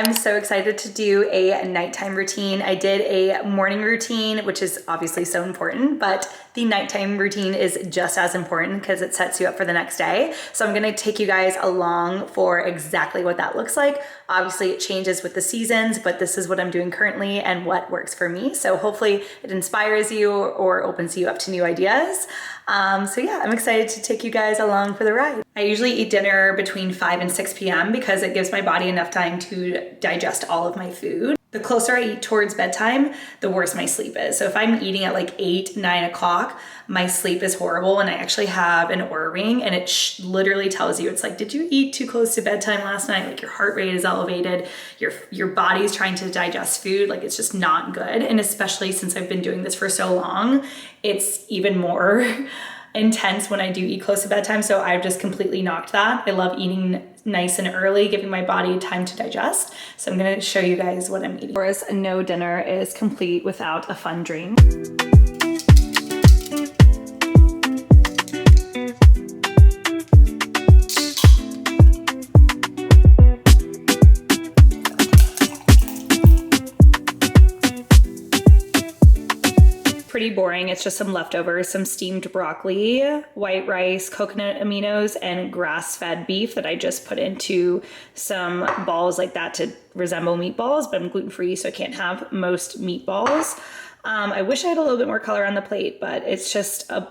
I'm so excited to do a nighttime routine. I did a morning routine, which is obviously so important, but the nighttime routine is just as important because it sets you up for the next day. So I'm gonna take you guys along for exactly what that looks like. Obviously it changes with the seasons, but this is what I'm doing currently and what works for me. So hopefully it inspires you or opens you up to new ideas. So yeah, I'm excited to take you guys along for the ride. I usually eat dinner between 5 and 6 p.m. because it gives my body enough time to digest all of my food. The closer I eat towards bedtime, the worse my sleep is. So if I'm eating at like 8, 9 o'clock, my sleep is horrible, and I actually have an Oura ring, and it literally tells you, it's like, did you eat too close to bedtime last night? Like your heart rate is elevated, your body's trying to digest food, like it's just not good. And especially since I've been doing this for so long, it's even more intense when I do eat close to bedtime. So I've just completely knocked that. I love eating nice and early, giving my body time to digest. So I'm gonna show you guys what I'm eating. Of course, no dinner is complete without a fun drink. Pretty boring. It's just some leftovers, some steamed broccoli, white rice, coconut aminos, and grass-fed beef that I just put into some balls like that to resemble meatballs, but I'm gluten-free, so I can't have most meatballs. I wish I had a little bit more color on the plate, but it's just a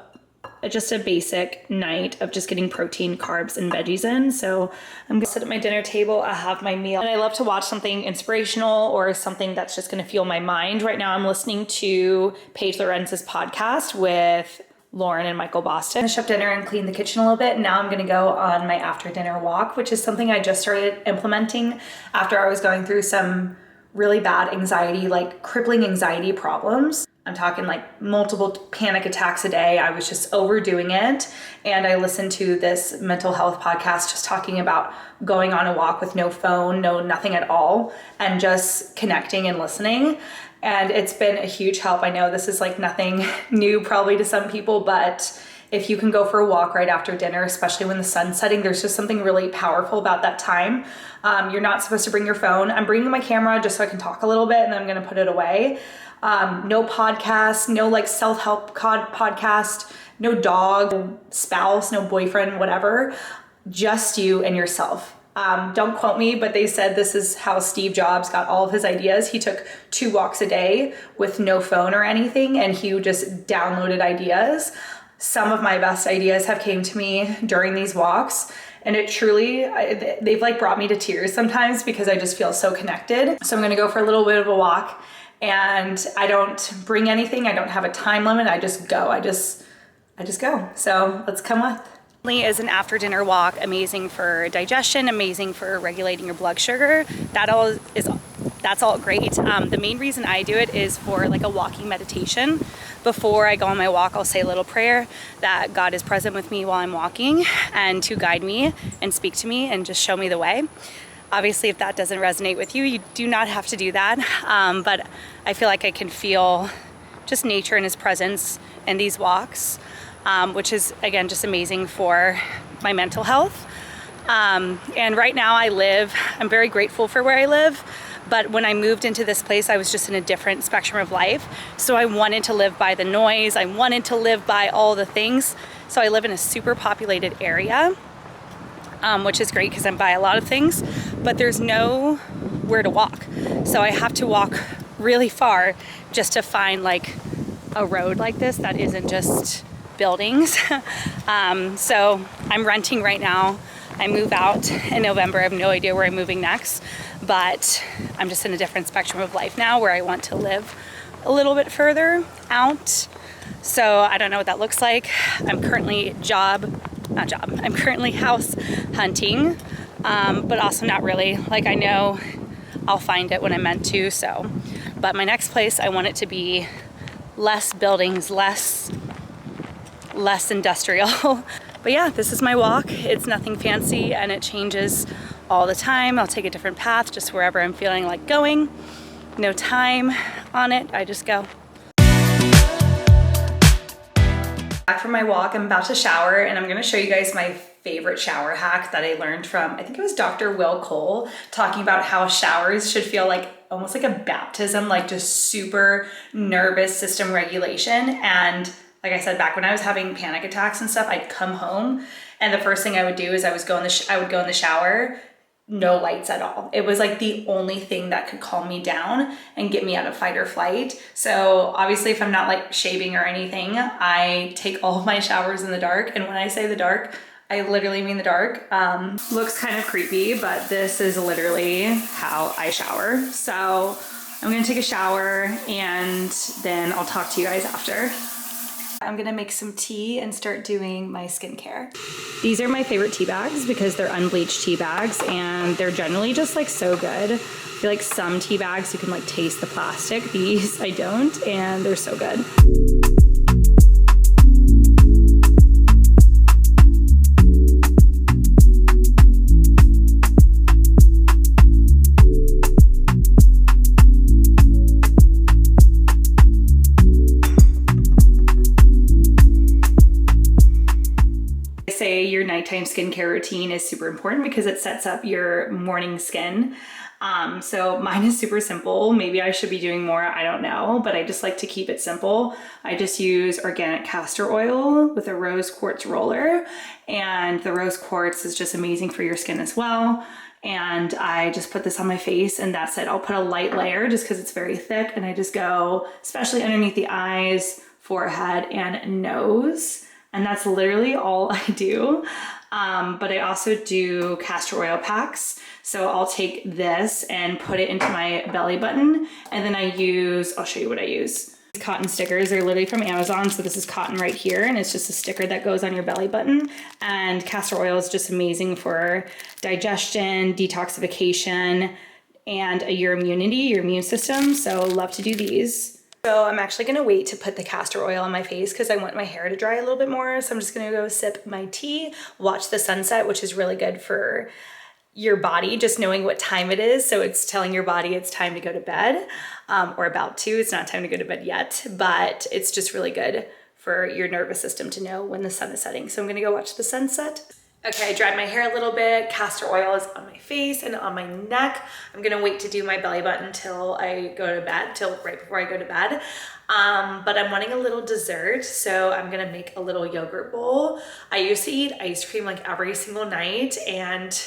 basic night of just getting protein, carbs, and veggies in. So I'm gonna sit at my dinner table, I have my meal, and I love to watch something inspirational or something that's just gonna fuel my mind. Right now I'm listening to Paige Lorenz's podcast with Lauren and Michael Boston. Finish up dinner and clean the kitchen a little bit. Now I'm gonna go on my after dinner walk, which is something I just started implementing after I was going through some really bad anxiety, like crippling anxiety problems. I'm talking like multiple panic attacks a day. I was just overdoing it. And I listened to this mental health podcast just talking about going on a walk with no phone, nothing at all, and just connecting and listening. And it's been a huge help. I know this is like nothing new probably to some people, but if you can go for a walk right after dinner, especially when the sun's setting, there's just something really powerful about that time. You're not supposed to bring your phone. I'm bringing my camera just so I can talk a little bit, and then I'm gonna put it away. No podcast, no like self-help podcast, no dog, no spouse, no boyfriend, whatever, just you and yourself. Don't quote me, but they said this is how Steve Jobs got all of his ideas. He took 2 walks a day with no phone or anything, and he just downloaded ideas. Some of my best ideas have came to me during these walks, and it truly, they've like brought me to tears sometimes because I just feel so connected. So I'm gonna go for a little bit of a walk, and I don't bring anything. I don't have a time limit. I just go. I just go. So let's come with. Is an after dinner walk amazing for digestion, amazing for regulating your blood sugar. That's all great. The main reason I do it is for like a walking meditation. Before I go on my walk, I'll say a little prayer that God is present with me while I'm walking and to guide me and speak to me and just show me the way. Obviously, if that doesn't resonate with you, you do not have to do that. But I feel like I can feel just nature and His presence in these walks, which is, again, just amazing for my mental health. And right now I'm very grateful for where I live. But when I moved into this place, I was just in a different spectrum of life. So I wanted to live by the noise. I wanted to live by all the things. So I live in a super populated area, which is great because I'm by a lot of things, but there's nowhere to walk. So I have to walk really far just to find like a road like this that isn't just buildings. So I'm renting right now. I move out in November. I have no idea where I'm moving next, but I'm just in a different spectrum of life now where I want to live a little bit further out. So I don't know what that looks like. I'm currently I'm currently house hunting, but also not really. Like I know I'll find it when I'm meant to, so. But my next place, I want it to be less buildings, less industrial. But yeah, this is my walk. It's nothing fancy and it changes all the time. I'll take a different path just wherever I'm feeling like going. No time on it, I just go. Back from my walk, I'm about to shower and I'm gonna show you guys my favorite shower hack that I learned from, I think it was Dr. Will Cole, talking about how showers should feel like almost like a baptism, like just super nervous system regulation. And like I said, back when I was having panic attacks and stuff, I'd come home and the first thing I would do is I would go in the shower, no lights at all. It was like the only thing that could calm me down and get me out of fight or flight. So obviously if I'm not like shaving or anything, I take all of my showers in the dark. And when I say the dark, I literally mean the dark. Looks kind of creepy, but this is literally how I shower. So I'm gonna take a shower and then I'll talk to you guys after. I'm gonna make some tea and start doing my skincare. These are my favorite tea bags because they're unbleached tea bags and they're generally just like so good. I feel like some tea bags you can like taste the plastic. These I don't, and they're so good. Say your nighttime skincare routine is super important because it sets up your morning skin. So mine is super simple. Maybe I should be doing more, I don't know, but I just like to keep it simple. I just use organic castor oil with a rose quartz roller, and the rose quartz is just amazing for your skin as well. And I just put this on my face and that's it. I'll put a light layer just because it's very thick, and I just go, especially underneath the eyes, forehead, and nose. And that's literally all I do. But I also do castor oil packs. So I'll take this and put it into my belly button. And then I use, I'll show you what I use. These cotton stickers are literally from Amazon. So this is cotton right here, and it's just a sticker that goes on your belly button. And castor oil is just amazing for digestion, detoxification, and your immunity, your immune system. So love to do these. So I'm actually gonna wait to put the castor oil on my face because I want my hair to dry a little bit more. So I'm just gonna go sip my tea, watch the sunset, which is really good for your body, just knowing what time it is. So it's telling your body it's time to go to bed, or about to. It's not time to go to bed yet, but it's just really good for your nervous system to know when the sun is setting. So I'm gonna go watch the sunset. Okay, I dried my hair a little bit. Castor oil is on my face and on my neck. I'm gonna wait to do my belly button till I go to bed, till right before I go to bed. But I'm wanting a little dessert, so I'm gonna make a little yogurt bowl. I used to eat ice cream like every single night, and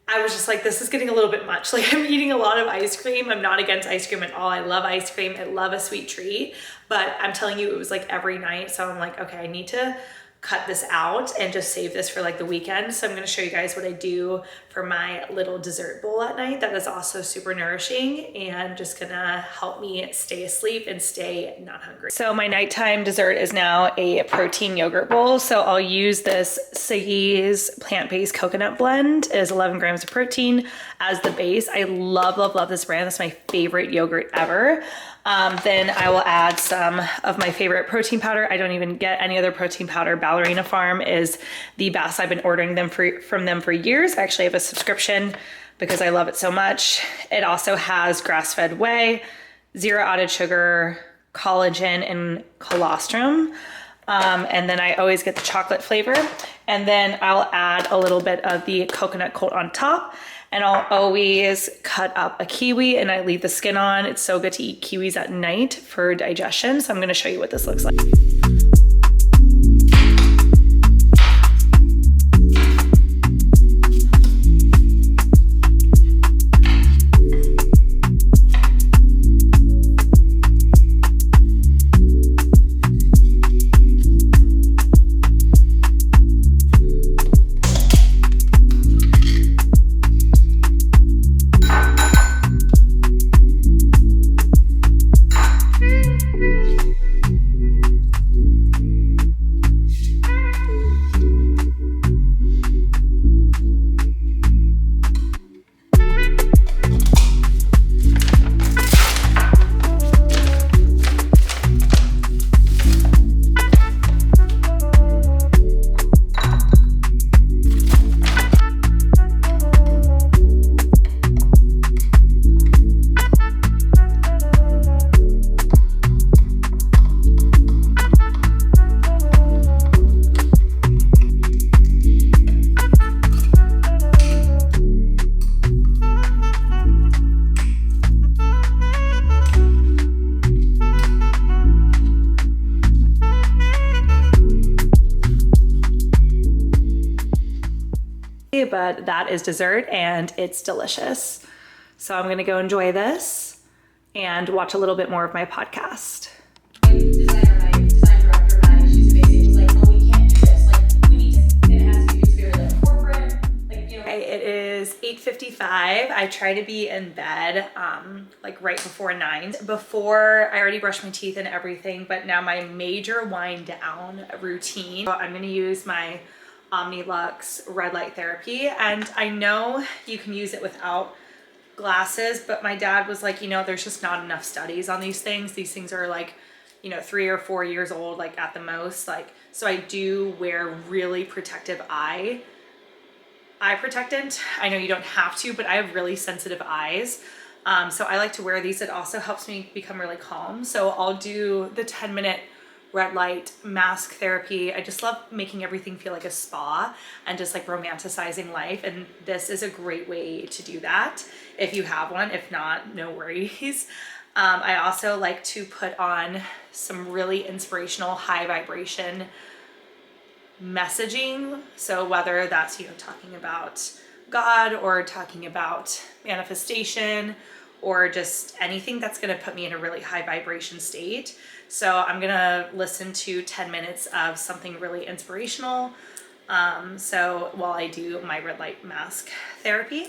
I was just like, this is getting a little bit much. Like, I'm eating a lot of ice cream. I'm not against ice cream at all. I love ice cream. I love a sweet treat, but I'm telling you, it was like every night. So I'm like, okay, I need to cut this out and just save this for like the weekend. So I'm gonna show you guys what I do for my little dessert bowl at night that is also super nourishing and just gonna help me stay asleep and stay not hungry. So my nighttime dessert is now a protein yogurt bowl. So I'll use this Siggy's plant-based coconut blend. It is 11 grams of protein as the base. I love, love, love this brand. That's my favorite yogurt ever. Then I will add some of my favorite protein powder. I don't even get any other protein powder. Ballerina Farm is the best. I've been ordering them from them for years. I actually have a subscription because I love it so much. It also has grass-fed whey, zero added sugar, collagen, and colostrum. And then I always get the chocolate flavor. And then I'll add a little bit of the coconut coat on top. And I'll always cut up a kiwi and I leave the skin on. It's so good to eat kiwis at night for digestion. So I'm gonna show you what this looks like. obviously, but that is dessert and it's delicious. So I'm gonna go enjoy this and watch a little bit more of my podcast. My design director, she's amazing. Was like, oh, we can't do this. Like, we need to. It has to be very like corporate. Like, you know. Okay, it is 8:55. I try to be in bed like right before 9. Before I already brushed my teeth and everything, but now my major wind down routine. So I'm gonna use my Omnilux red light therapy, and I know you can use it without glasses, but my dad was like, you know, there's just not enough studies on these things. These things are like, you know, 3 or 4 years old, like at the most. Like, so I do wear really protective eye protectant. I know you don't have to, but I have really sensitive eyes. So I like to wear these. It also helps me become really calm. So I'll do the 10-minute red light mask therapy. I just love making everything feel like a spa and just like romanticizing life. And this is a great way to do that if you have one. If not, no worries. I also like to put on some really inspirational, high vibration messaging. So whether that's, you know, talking about God or talking about manifestation or just anything that's going to put me in a really high vibration state. So I'm going to listen to 10 minutes of something really inspirational. So while I do my red light mask therapy,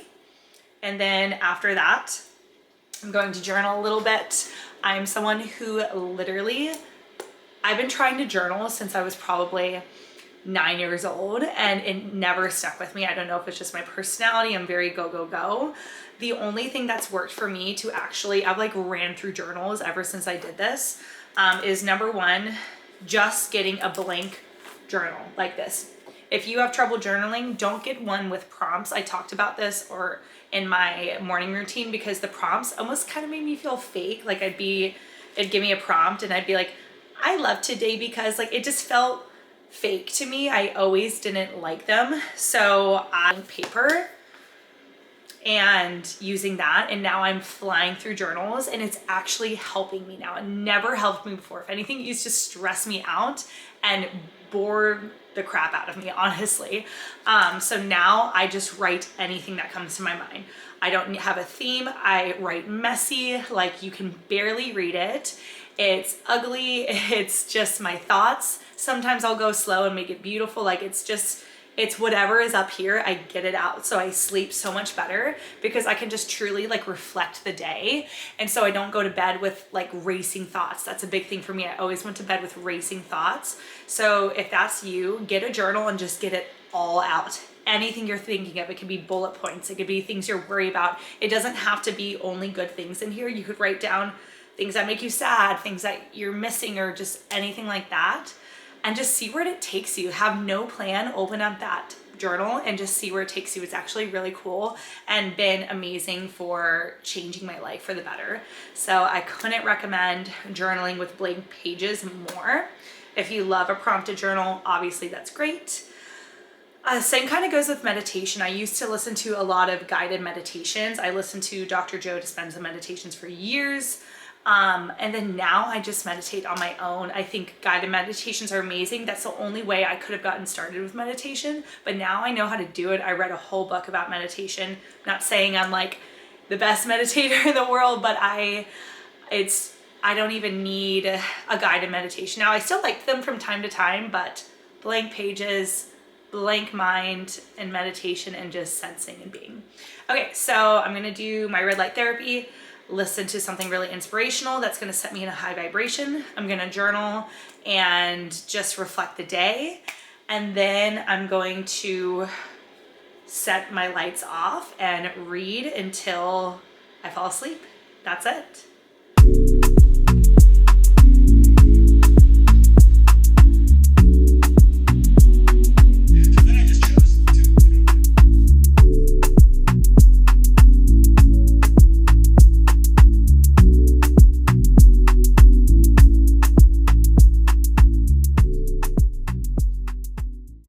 and then after that, I'm going to journal a little bit. I'm someone who literally, I've been trying to journal since I was probably 9 years old and it never stuck with me. I don't know if it's just my personality. I'm very go, go, go. The only thing that's worked for me to actually, I've like ran through journals ever since I did this, is number one, just getting a blank journal like this. If you have trouble journaling, don't get one with prompts. I talked about this or in my morning routine because the prompts almost kind of made me feel fake. Like it'd give me a prompt and I'd be like, I love today because like it just felt fake to me. I always didn't like them. So on paper and using that, and now I'm flying through journals and it's actually helping me now. It never helped me before. If anything, it used to stress me out and bore the crap out of me, honestly. So now I just write anything that comes to my mind. I don't have a theme. I write messy, like you can barely read it. It's ugly. It's just my thoughts. Sometimes I'll go slow and make it beautiful. Like it's whatever is up here, I get it out. So I sleep so much better because I can just truly like reflect the day. And so I don't go to bed with like racing thoughts. That's a big thing for me. I always went to bed with racing thoughts. So if that's you, get a journal and just get it all out. Anything you're thinking of, it could be bullet points. It could be things you're worried about. It doesn't have to be only good things in here. You could write down things that make you sad, things that you're missing, or just anything like that. And just see where it takes you. Have no plan, open up that journal and just see where it takes you. It's actually really cool and been amazing for changing my life for the better. So I couldn't recommend journaling with blank pages more. If you love a prompted journal, obviously that's great. Same kind of goes with meditation. I used to listen to a lot of guided meditations. I listened to Dr. Joe Dispenza meditations for years. And then now I just meditate on my own. I think guided meditations are amazing. That's the only way I could have gotten started with meditation, but now I know how to do it. I read a whole book about meditation. I'm not saying I'm like the best meditator in the world, but I don't even need a guided meditation. Now I still like them from time to time, but blank pages, blank mind, and meditation and just sensing and being. Okay, so I'm gonna do my red light therapy, listen to something really inspirational that's going to set me in a high vibration. I'm going to journal and just reflect the day. And then I'm going to set my lights off and read until I fall asleep. That's it.